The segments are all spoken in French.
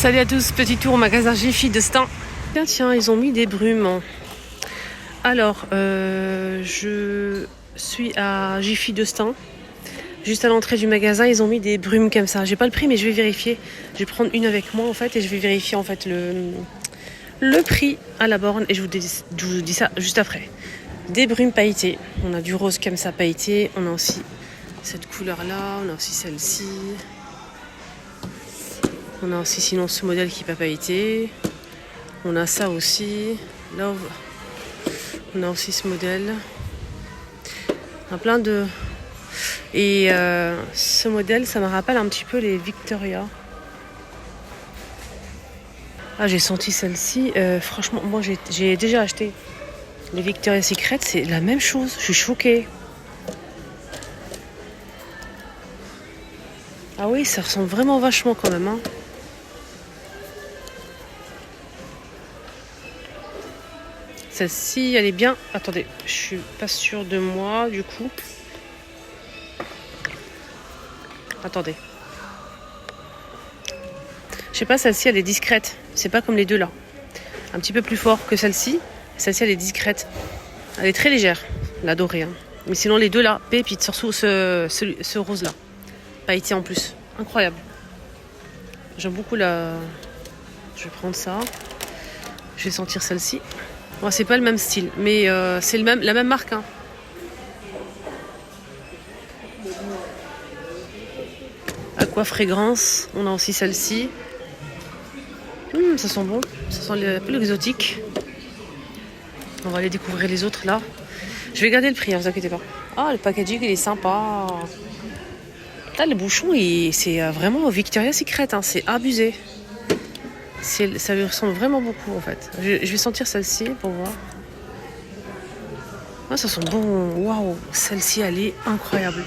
Salut à tous, petit tour au magasin Jiffy de Stein. Tiens, ils ont mis des brumes. Alors, je suis à Jiffy de Stein. Juste à l'entrée du magasin, ils ont mis des brumes comme ça. J'ai pas le prix, mais je vais vérifier. Je vais prendre une avec moi en fait et je vais vérifier en fait le prix à la borne et je vous dis ça juste après. Des brumes pailletées. On a du rose comme ça pailleté. On a aussi cette couleur là. On a aussi celle-ci. On a aussi sinon ce modèle qui n'est pas pailleté. On a ça aussi. Là, on a aussi ce modèle. On a plein de... Et ce modèle, ça me rappelle un petit peu les Victoria. Ah, j'ai senti celle-ci. Franchement, moi, j'ai déjà acheté les Victoria's Secret. C'est la même chose. Je suis choquée. Ah oui, ça ressemble vraiment vachement quand même. Hein. Celle-ci, elle est bien. Attendez, je suis pas sûre de moi, du coup. Attendez. Je sais pas, celle-ci, elle est discrète. C'est pas comme les deux là. Un petit peu plus fort que celle-ci. Celle-ci, elle est discrète. Elle est très légère, la dorée. Hein. Mais sinon, les deux là, pépite. Surtout ce rose-là. Pailleté en plus. Incroyable. J'aime beaucoup la... Je vais prendre ça. Je vais sentir celle-ci. Bon, c'est pas le même style, mais c'est la même marque. Hein. Aqua Fragrance. On a aussi celle-ci. Ça sent bon. Ça sent un peu exotique. On va aller découvrir les autres là. Je vais garder le prix, hein, vous inquiétez pas. Ah, le packaging, il est sympa. Là, le bouchon, c'est vraiment Victoria's Secret. Hein, c'est abusé. Ça lui ressemble vraiment beaucoup en fait. Je vais sentir celle-ci pour voir. Ah, ça sent bon. Waouh, celle-ci, elle est incroyable.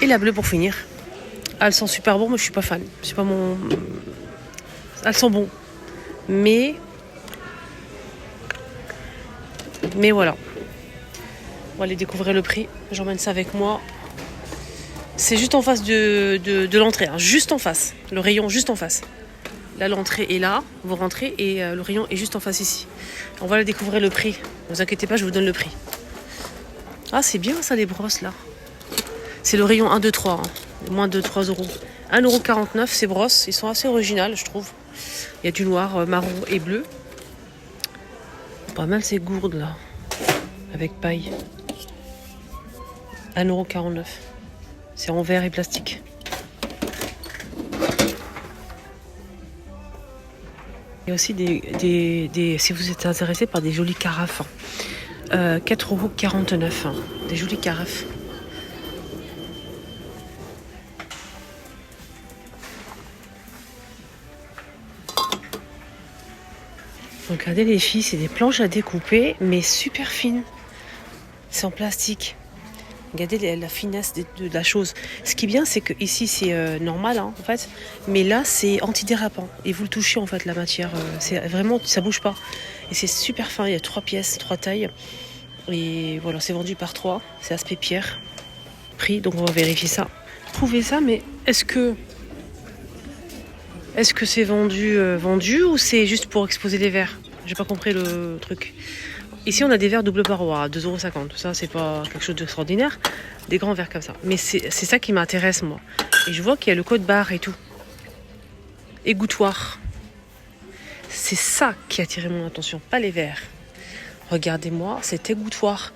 Et la bleue pour finir. Elle sent super bon, mais je suis pas fan. C'est pas mon... Elles sont bon. Mais voilà. On va aller découvrir le prix. J'emmène ça avec moi. C'est juste en face de l'entrée. Hein. Juste en face. Le rayon juste en face. Là, l'entrée est là. Vous rentrez et le rayon est juste en face ici. On va aller découvrir le prix. Ne vous inquiétez pas, je vous donne le prix. Ah, c'est bien ça, les brosses là. C'est le rayon 1, 2, 3. Hein. Moins de 3 euros. 1,49 € ces brosses. Ils sont assez originales, je trouve. Il y a du noir, marron et bleu. Pas mal ces gourdes là. Avec paille. 1,49 €. C'est en verre et plastique. Il y a aussi des si vous êtes intéressé par des jolies carafes. 4,49 €. Des jolies carafes. Donc regardez les filles, c'est des planches à découper, mais super fines. C'est en plastique. Regardez la finesse de la chose. Ce qui est bien, c'est que ici c'est normal hein, en fait, mais là c'est antidérapant. Et vous le touchez en fait la matière, c'est vraiment ça bouge pas. Et c'est super fin. Il y a 3 pièces, 3 tailles. Et voilà, c'est vendu par 3. C'est aspect pierre. Prix, donc on va vérifier ça. Trouver ça, mais est-ce que c'est vendu ou c'est juste pour exposer des verres? J'ai pas compris le truc. Ici, on a des verres double paroi à 2,50 €. Ça, c'est pas quelque chose d'extraordinaire. Des grands verres comme ça. Mais c'est ça qui m'intéresse, moi. Et je vois qu'il y a le code barre et tout. Égouttoir. C'est ça qui a attiré mon attention, pas les verres. Regardez-moi, cet égouttoir.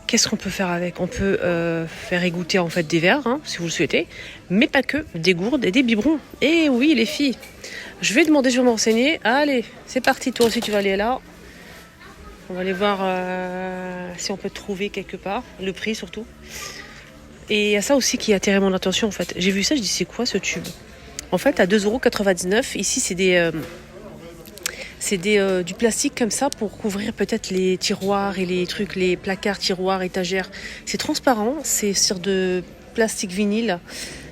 Qu'est-ce qu'on peut faire avec? On peut faire égoutter en fait des verres, hein, si vous le souhaitez, mais pas que, des gourdes et des biberons. Et oui, les filles, je vais me renseigner. Allez, c'est parti, toi aussi tu vas aller là. On va aller voir si on peut trouver quelque part, le prix surtout. Et il y a ça aussi qui a attiré mon attention en fait. J'ai vu ça, je dis c'est quoi ce tube? En fait, à 2,99 €, ici c'est du plastique comme ça pour couvrir peut-être les tiroirs et les trucs, les placards, tiroirs, étagères. C'est transparent, c'est sur de plastique vinyle.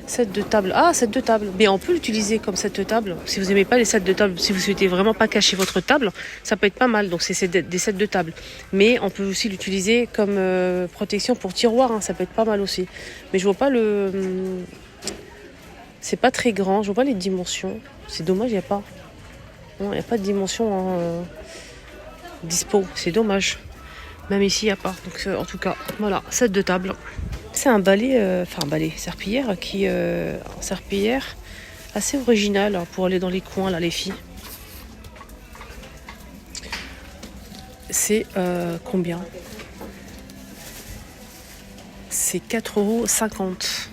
Set de table. Ah, set de table. Mais on peut l'utiliser comme set de table. Si vous n'aimez pas les sets de table, si vous souhaitez vraiment pas cacher votre table, ça peut être pas mal. Donc c'est des sets de table. Mais on peut aussi l'utiliser comme protection pour tiroir. Hein. Ça peut être pas mal aussi. Mais je vois pas le... C'est pas très grand. Je vois pas les dimensions. C'est dommage, il n'y a pas. Il n'y a pas de dimension dispo, c'est dommage. Même ici, il n'y a pas. Donc, en tout cas, voilà, set de table. C'est un balai, un balai, serpillière, serpillière assez originale pour aller dans les coins, là, les filles. C'est combien? C'est 4,50 €.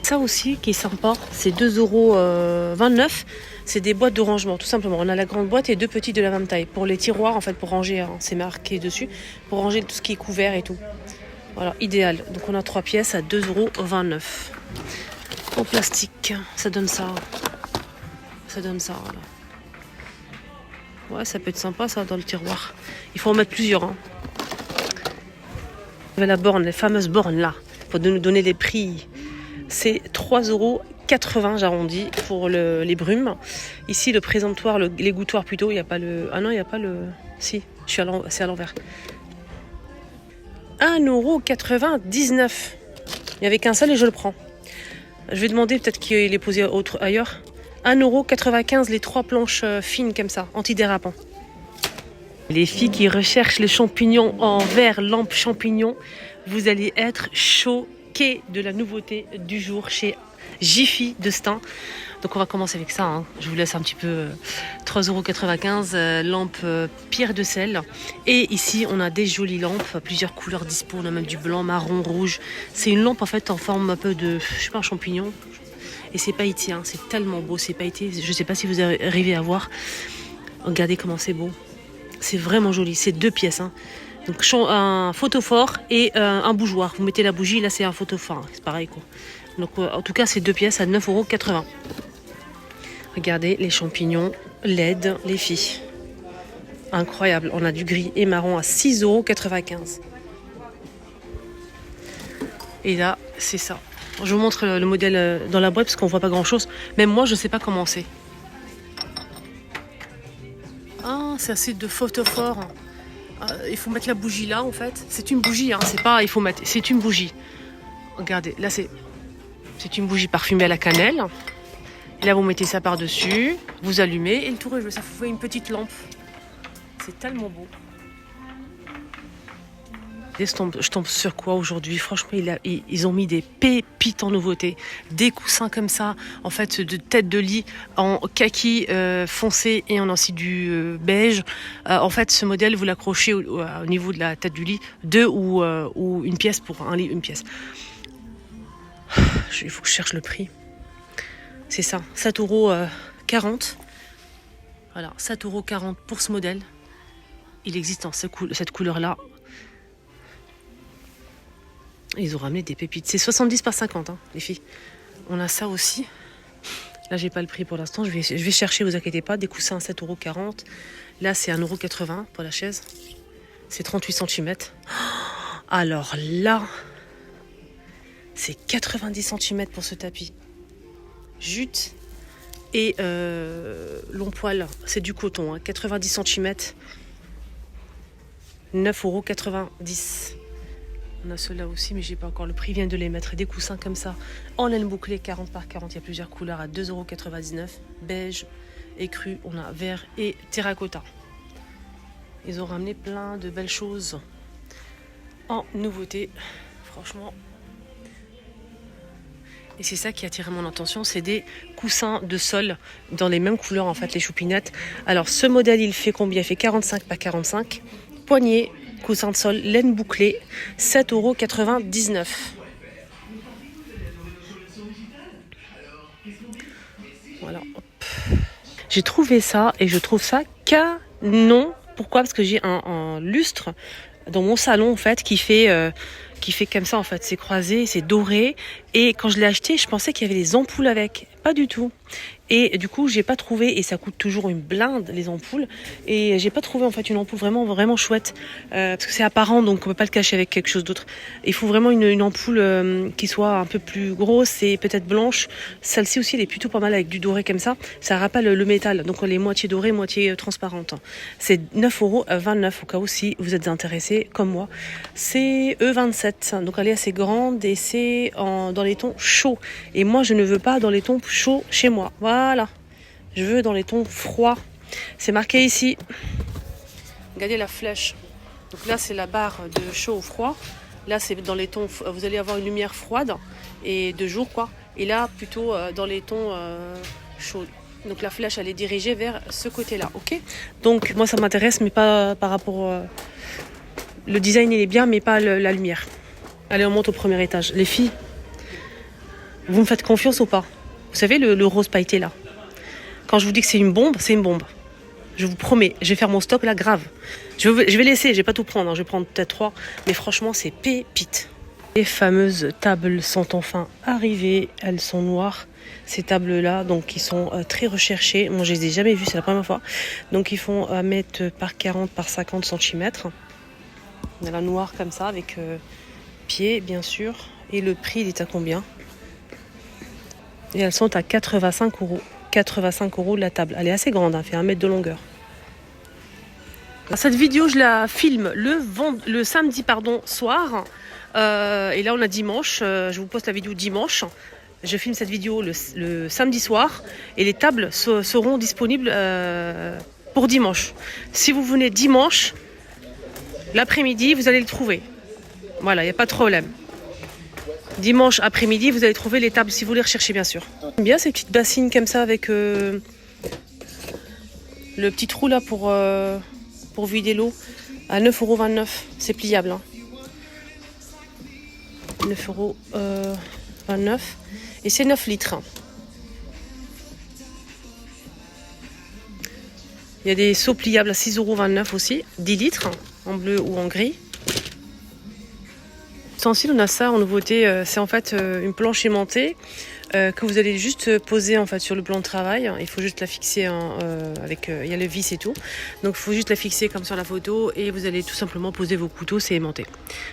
Ça aussi qui est sympa, c'est 2,29 €. C'est des boîtes de rangement, tout simplement. On a la grande boîte et deux petites de la même taille. Pour les tiroirs, en fait, pour ranger, hein, c'est marqué dessus, pour ranger tout ce qui est couvert et tout. Voilà, idéal. Donc on a 3 pièces à 2,29 €. En plastique, ça donne ça. Ça donne ça, voilà. Ouais, ça peut être sympa, ça, dans le tiroir. Il faut en mettre plusieurs, hein. La borne, les fameuses bornes, là. Il faut nous donner les prix. C'est 3,80 €, j'arrondis, pour les brumes. Ici, le présentoir, l'égouttoir plutôt, il n'y a pas le... Ah non, il n'y a pas le... Si, c'est à l'envers. 1,99 €. Il n'y avait qu'un seul et je le prends. Je vais demander peut-être qu'il est posé ailleurs. 1,95 € les 3 planches fines comme ça, antidérapant. Les filles qui recherchent les champignons en verre, lampe champignon, vous allez être choquées de la nouveauté du jour chez Jiffy de Stein. Donc on va commencer avec ça, hein. Je vous laisse un petit peu 3,95 €, lampe pierre de sel. Et ici on a des jolies lampes, plusieurs couleurs dispo, on a même du blanc, marron, rouge. C'est une lampe en fait en forme un peu de, je sais pas, un champignon. Et c'est pailleté, hein. C'est tellement beau, c'est pailleté. Je sais pas si vous arrivez à voir. Regardez comment c'est beau. C'est vraiment joli, c'est 2 pièces, hein. Donc un photophore et un bougeoir. Vous mettez la bougie, là c'est un photophore, hein. C'est pareil quoi. Donc en tout cas c'est 2 pièces à 9,80 €. Regardez les champignons LED, les filles. Incroyable, on a du gris et marron à 6,95 €. Et là c'est ça. Je vous montre le modèle dans la boîte parce qu'on voit pas grand chose. Même moi je sais pas comment c'est. Ah, c'est un site de photophore. Il faut mettre la bougie là en fait. C'est une bougie, hein. C'est pas. Il faut mettre. C'est une bougie. Regardez, là c'est une bougie parfumée à la cannelle. Et là vous mettez ça par dessus, vous allumez et le tour est joué. Ça fait une petite lampe. C'est tellement beau. Je tombe sur quoi aujourd'hui? Franchement, ils ont mis des pépites en nouveauté. Des coussins comme ça, en fait, de tête de lit en kaki foncé et en ainsi du beige. En fait, ce modèle, vous l'accrochez au niveau de la tête du lit, 2 ou une pièce pour un lit, une pièce. Il faut que je cherche le prix. C'est ça, 7,40 €. Voilà, 7,40 € pour ce modèle. Il existe en cette couleur-là. Ils ont ramené des pépites. C'est 70 par 50, hein, les filles. On a ça aussi. Là, j'ai pas le prix pour l'instant. Je vais chercher, vous inquiétez pas. Des coussins à 7,40 €. Là, c'est 1,80 € pour la chaise. C'est 38 cm. Alors là, c'est 90 cm pour ce tapis. Jute et long poil. C'est du coton, hein, 90 cm. 9,90 €. On a ceux-là aussi, mais j'ai pas encore le prix. Vient de les mettre. Des coussins comme ça, en laine bouclée, 40 par 40. Il y a plusieurs couleurs à 2,99 €. Beige, écru, on a vert et terracotta. Ils ont ramené plein de belles choses en nouveauté. Franchement. Et c'est ça qui a attiré mon attention, c'est des coussins de sol dans les mêmes couleurs, en fait, les choupinettes. Alors, ce modèle, il fait combien? Il fait 45 par 45. Poignée. Coussin de sol, laine bouclée, 7,99 €. Voilà. Hop. J'ai trouvé ça et je trouve ça canon. Pourquoi? Parce que j'ai un lustre dans mon salon en fait qui fait comme ça en fait. C'est croisé, c'est doré. Et quand je l'ai acheté, je pensais qu'il y avait des ampoules avec. Pas du tout. Et du coup, j'ai pas trouvé, et ça coûte toujours une blinde les ampoules, et j'ai pas trouvé en fait une ampoule vraiment chouette, parce que c'est apparent, donc on peut pas le cacher avec quelque chose d'autre. Il faut vraiment une ampoule qui soit un peu plus grosse et peut-être blanche. Celle-ci aussi, elle est plutôt pas mal avec du doré comme ça rappelle le métal, donc elle est moitié dorée, moitié transparente. C'est 9,29 € au cas où si vous êtes intéressé comme moi. C'est E27, donc elle est assez grande et c'est dans les tons chauds. Et moi, je ne veux pas dans les tons chauds chez moi. Voilà, je veux dans les tons froids. C'est marqué ici. Regardez la flèche. Donc là, c'est la barre de chaud ou froid. Là, c'est dans les tons. Vous allez avoir une lumière froide et de jour, quoi. Et là, plutôt dans les tons chauds. Donc la flèche, elle est dirigée vers ce côté-là, ok? Donc moi, ça m'intéresse, mais pas par rapport. Le design, il est bien, mais pas la lumière. Allez, on monte au premier étage. Les filles, vous me faites confiance ou pas? Vous savez, le rose pailleté là. Quand je vous dis que c'est une bombe, c'est une bombe. Je vous promets, je vais faire mon stock là, grave. Je vais laisser, je vais pas tout prendre, hein. Je vais prendre peut-être 3. Mais franchement, c'est pépite. Les fameuses tables sont enfin arrivées. Elles sont noires, ces tables-là, donc ils sont très recherchées. Moi, je les ai jamais vues, c'est la première fois. Donc, ils font 1 mètre par 40 par 50 cm. On a la noire comme ça, avec pied, bien sûr. Et le prix, il est à combien? Et elles sont à 85 €. 85 € la table. Elle est assez grande, elle fait 1 mètre de longueur. Cette vidéo, je la filme le samedi soir. Et là, on a dimanche. Je vous poste la vidéo dimanche. Je filme cette vidéo le samedi soir. Et les tables seront disponibles pour dimanche. Si vous venez dimanche, l'après-midi, vous allez le trouver. Voilà, il n'y a pas de problème. Dimanche après-midi, vous allez trouver les tables si vous les recherchez, bien sûr. J'aime bien ces petites bassines comme ça avec le petit trou là pour vider l'eau à 9,29 €. C'est pliable. Hein. 9,29 € et c'est 9 litres. Il y a des seaux pliables à 6,29 € aussi, 10 litres en bleu ou en gris. Ustensiles, on a ça en nouveauté, c'est en fait une planche aimantée que vous allez juste poser en fait sur le plan de travail. Il faut juste la fixer avec, il y a le vis et tout. Donc il faut juste la fixer comme sur la photo et vous allez tout simplement poser vos couteaux, c'est aimanté.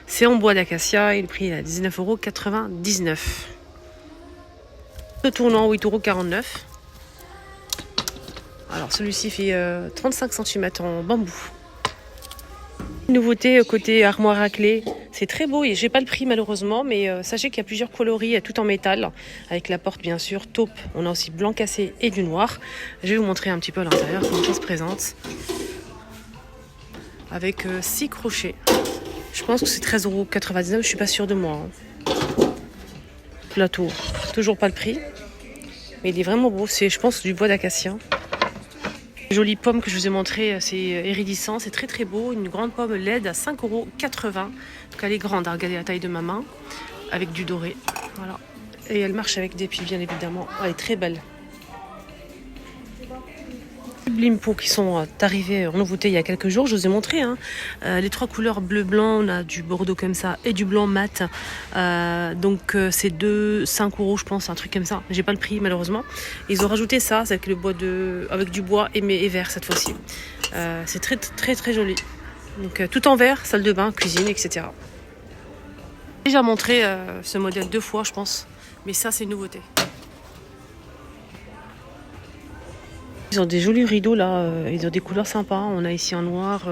C'est en bois d'acacia et le prix est à 19,99 €. Le tournant 8,49 €. Alors celui-ci fait 35 cm en bambou. Nouveauté côté armoire à clé, c'est très beau et j'ai pas le prix malheureusement, mais sachez qu'il y a plusieurs coloris tout en métal, avec la porte bien sûr, taupe, on a aussi blanc cassé et du noir. Je vais vous montrer un petit peu à l'intérieur comment ça se présente. Avec 6 crochets. Je pense que c'est 13,99 €, je suis pas sûre de moi. Hein. Plateau, toujours pas le prix, mais il est vraiment beau, c'est je pense du bois d'acacia. Jolie pomme que je vous ai montré, c'est iridescent, c'est très beau. Une grande pomme LED à 5,80 €. Donc elle est grande, hein, regardez la taille de ma main, avec du doré. Voilà. Et elle marche avec des pieds, bien évidemment. Elle est très belle. Les Blimpo qui sont arrivés en nouveauté il y a quelques jours, je vous ai montré. Hein. Les 3 couleurs bleu-blanc, on a du bordeaux comme ça et du blanc mat. Donc c'est 5 € je pense, un truc comme ça. J'ai pas le prix malheureusement. Ils ont rajouté ça avec le bois avec du bois et vert cette fois-ci. C'est très joli. Donc tout en vert, salle de bain, cuisine, etc. J'ai déjà montré ce modèle 2 fois je pense, mais ça c'est une nouveauté. Ils ont des jolis rideaux là, ils ont des couleurs sympas. On a ici en noir,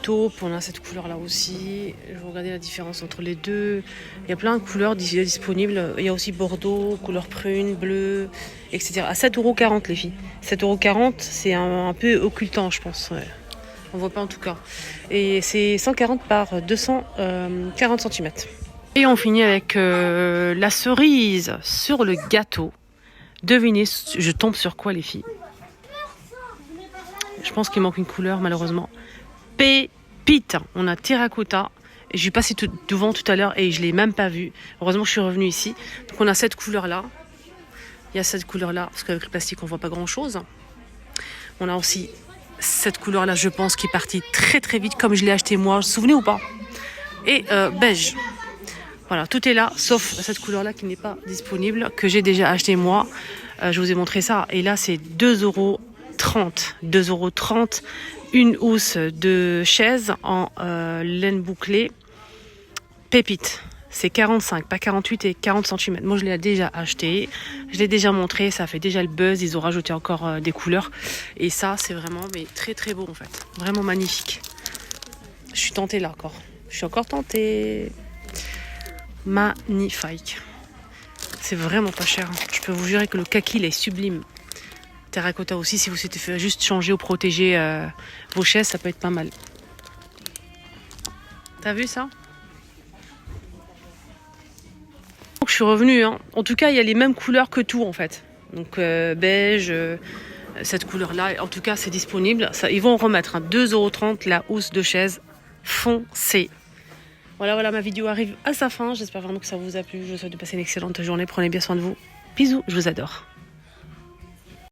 taupe, on a cette couleur là aussi. Je vais regarder la différence entre les deux. Il y a plein de couleurs disponibles. Il y a aussi bordeaux, couleur prune, bleu, etc. À 7,40 € les filles. 7,40 €, c'est un peu occultant je pense. Ouais. On voit pas en tout cas. Et c'est 140 par 240 cm. Et on finit avec la cerise sur le gâteau. Devinez, je tombe sur quoi les filles? Je pense qu'il manque une couleur malheureusement. Pépite. On a terracotta. Je suis passée devant tout à l'heure et je ne l'ai même pas vu. Heureusement que je suis revenue ici. Donc on a cette couleur là. Il y a cette couleur là. Parce qu'avec le plastique on ne voit pas grand chose. On a aussi cette couleur là je pense qui est partie très vite comme je l'ai acheté moi. Vous vous souvenez ou pas? Et beige. Voilà, tout est là sauf cette couleur là qui n'est pas disponible. Que j'ai déjà acheté moi. Je vous ai montré ça. Et là, c'est 2,30 €. 2,30 €. Une housse de chaise en laine bouclée. Pépite. C'est 45, pas 48 et 40 cm. Moi, je l'ai déjà acheté. Je l'ai déjà montré. Ça fait déjà le buzz. Ils ont rajouté encore des couleurs. Et ça, c'est vraiment mais très très beau en fait. Vraiment magnifique. Je suis tentée là encore. Je suis encore tentée. Magnifique. C'est vraiment pas cher. Je peux vous jurer que le kaki, il est sublime. Terracotta aussi, si vous souhaitez faire juste changer ou protéger vos chaises, ça peut être pas mal. T'as vu ça? Donc, je suis revenue. Hein. En tout cas, il y a les mêmes couleurs que tout en fait. Donc beige, cette couleur-là. En tout cas, c'est disponible. Ça, ils vont en remettre. Hein. 2,30 € la housse de chaise foncée. Voilà, ma vidéo arrive à sa fin. J'espère vraiment que ça vous a plu. Je vous souhaite de passer une excellente journée. Prenez bien soin de vous. Bisous, je vous adore.